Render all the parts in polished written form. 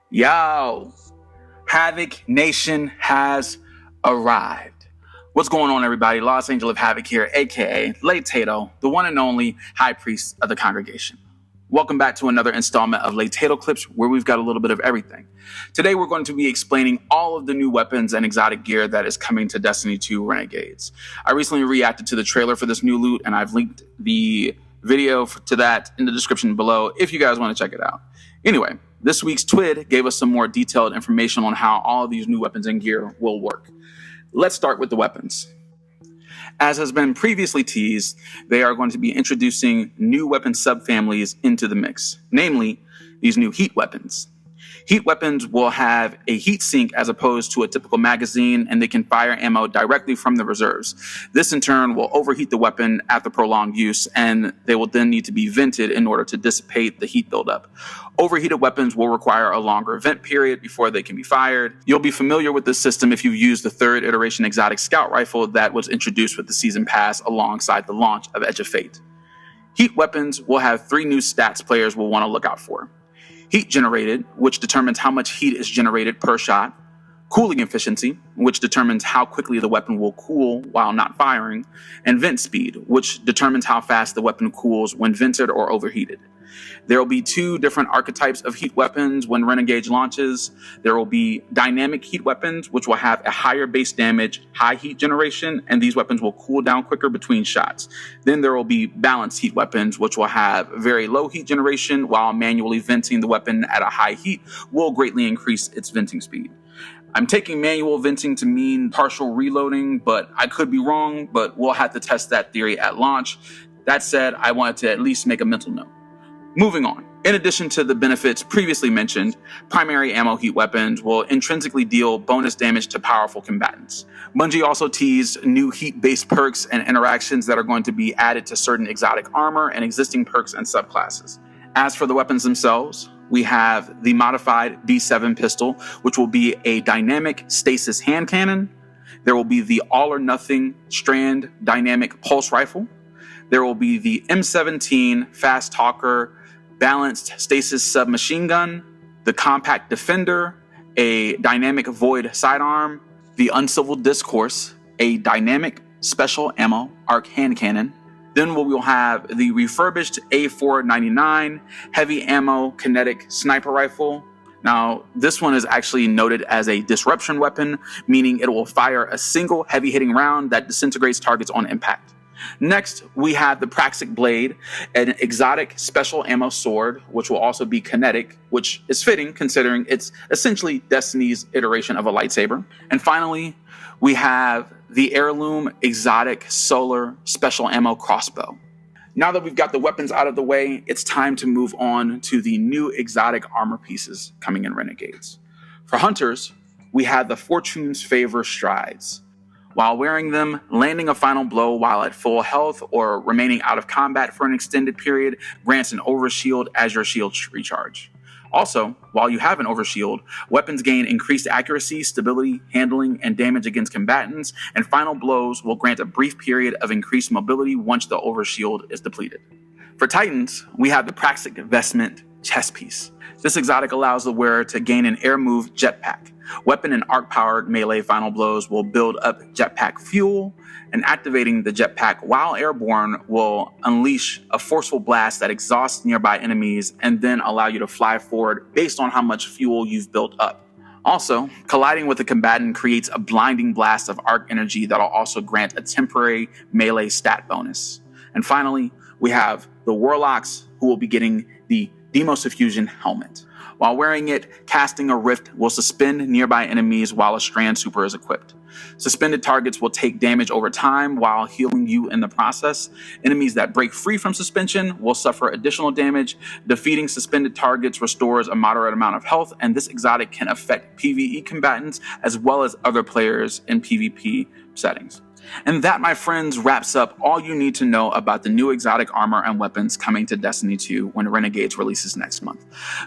Yo, Havoc Nation has arrived. What's going on, everybody? Los Angel of Havoc here, aka Late Tato, the one and only High Priest of the congregation. Welcome back to another installment of Late Tato Clips, where we've got a little bit of everything. Today, we're going to be explaining all of the new weapons and exotic gear that is coming to Destiny 2 Renegades. I recently reacted to the trailer for this new loot, and I've linked the video to that in the description below if you guys want to check it out. Anyway, this week's TWID gave us some more detailed information on how all of these new weapons and gear will work. Let's start with the weapons. As has been previously teased, they are going to be introducing new weapon subfamilies into the mix, namely these new heat weapons. Heat weapons will have a heat sink as opposed to a typical magazine, and they can fire ammo directly from the reserves. This in turn will overheat the weapon after prolonged use, and they will then need to be vented in order to dissipate the heat buildup. Overheated weapons will require a longer vent period before they can be fired. You'll be familiar with this system if you've used the third iteration exotic scout rifle that was introduced with the season pass alongside the launch of Edge of Fate. Heat weapons will have 3 new stats players will want to look out for. Heat generated, which determines how much heat is generated per shot. Cooling efficiency, which determines how quickly the weapon will cool while not firing. And vent speed, which determines how fast the weapon cools when vented or overheated. There will be 2 different archetypes of heat weapons when Renegades launches. There will be dynamic heat weapons, which will have a higher base damage, high heat generation, and these weapons will cool down quicker between shots. Then there will be balanced heat weapons, which will have very low heat generation, while manually venting the weapon at a high heat will greatly increase its venting speed. I'm taking manual venting to mean partial reloading, but I could be wrong, but we'll have to test that theory at launch. That said, I wanted to at least make a mental note. Moving on. In addition to the benefits previously mentioned, primary ammo heat weapons will intrinsically deal bonus damage to powerful combatants. Bungie also teased new heat-based perks and interactions that are going to be added to certain exotic armor and existing perks and subclasses. As for the weapons themselves, we have the modified B7 pistol, which will be a dynamic stasis hand cannon. There will be the all-or-nothing strand dynamic pulse rifle. There will be the M17 fast talker balanced stasis submachine gun, the compact defender, a dynamic void sidearm, the uncivil discourse, a dynamic special ammo arc hand cannon. Then we will have the refurbished A499 heavy ammo kinetic sniper rifle. Now, this one is actually noted as a disruption weapon, meaning it will fire a single heavy hitting round that disintegrates targets on impact. Next, we have the Praxic Blade, an exotic special ammo sword, which will also be kinetic, which is fitting considering it's essentially Destiny's iteration of a lightsaber. And finally, we have the heirloom exotic solar special ammo crossbow. Now that we've got the weapons out of the way, it's time to move on to the new exotic armor pieces coming in Renegades. For hunters, we have the Fortune's Favor strides. While wearing them, landing a final blow while at full health or remaining out of combat for an extended period grants an overshield as your shield recharge. Also, while you have an overshield, weapons gain increased accuracy, stability, handling, and damage against combatants, and final blows will grant a brief period of increased mobility once the overshield is depleted. For Titans, we have the Praxic Vestment chest piece. This exotic allows the wearer to gain an air move jetpack. Weapon and arc-powered melee final blows will build up jetpack fuel, and activating the jetpack while airborne will unleash a forceful blast that exhausts nearby enemies and then allow you to fly forward based on how much fuel you've built up. Also, colliding with a combatant creates a blinding blast of arc energy that'll also grant a temporary melee stat bonus. And finally, we have the Warlocks, who will be getting the Demos Diffusion helmet. While wearing it, casting a rift will suspend nearby enemies while a strand super is equipped. Suspended targets will take damage over time while healing you in the process. Enemies that break free from suspension will suffer additional damage. Defeating suspended targets restores a moderate amount of health, and this exotic can affect PvE combatants as well as other players in PvP settings. And that, my friends, wraps up all you need to know about the new exotic armor and weapons coming to Destiny 2 when Renegades releases next month.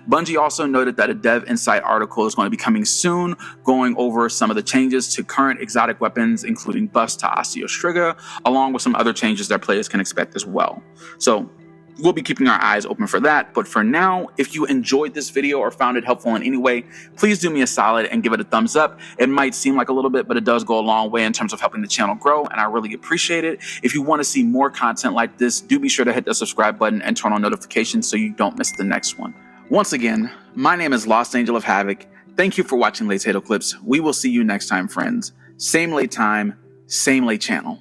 Bungie also noted that a Dev Insight article is going to be coming soon, going over some of the changes to current exotic weapons, including buffs to Osteo Striga, along with some other changes that players can expect as well. So we'll be keeping our eyes open for that. But for now, if you enjoyed this video or found it helpful in any way, please do me a solid and give it a thumbs up. It might seem like a little bit, but it does go a long way in terms of helping the channel grow, and I really appreciate it. If you want to see more content like this, do be sure to hit the subscribe button and turn on notifications so you don't miss the next one. Once again, my name is Lost Angel of Havoc. Thank you for watching Late Tato Clips. We will see you next time, friends. Same late time, same late channel.